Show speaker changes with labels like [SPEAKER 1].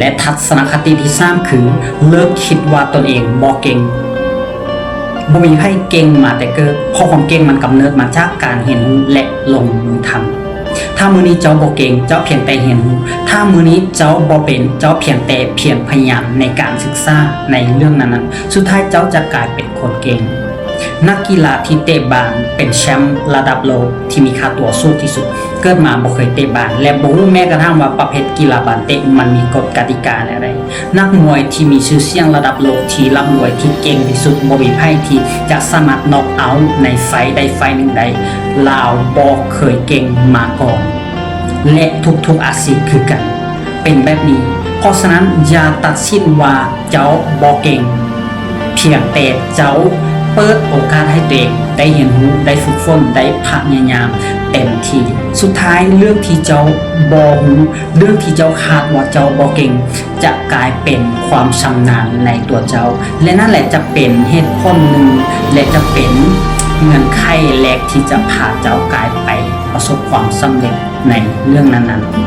[SPEAKER 1] และทัศนคติที่3คือเลิกคิดว่าตนเองบ่เก่งบ่มีไผเก่งมาแต่เกิดเพราะความเก่งมันกำเนิดมาจากการเรียนรู้และลงมือทำถ้ามื้อนี้เจ้าบ่เก่งเจ้าเพียงแต่เรียนรู้ถ้ามื้อนี้เจ้าบ่เป็นเจ้าเพียงแต่เพียรพยายามในการศึกษาในเรื่องนั้นๆสุดท้ายเจ้าจะกลายเป็นคนเก่งนักกีฬาที่เตะบาสเป็นแชมป์ระดับโลกที่มีค่าตัวสูงที่สุดเกิดมาบ่เคยเตะบาสและบ่รู้แม้กระทั่งว่าประเภทกีฬาบาสเตะมันมีกฎกติกาอะไรนักมวยที่มีชื่อเสียงระดับโลกที่ร่ำรวยที่เก่งที่สุดบ่มีไผที่จะสามารถน็อกเอาท์ในไฟต์ใดไฟต์หนึ่งใดลาวบ่เคยเก่งมาก่อนและทุกๆอาชีพคือกันเป็นแบบนี้เพราะฉะนั้นอย่าตัดสินว่าเจ้าบ่เก่งเพียงแต่เจ้าเปิดโอกาสให้ตัวเองได้เรียนรู้ได้ฝึกฝนได้พยายามเต็มที่สุดท้ายเรื่องที่เจ้าบ่รู้เรื่องที่เจ้าคาดว่าเจ้าบ่เก่งจะกลายเป็นความชำนาญในตัวเจ้าและนั่นแหละจะเป็นเหตุผลหนึ่งและจะเป็นเงื่อนไขแรกที่จะพาเจ้ากลายไปประสบความสำเร็จในเรื่องนั้นๆ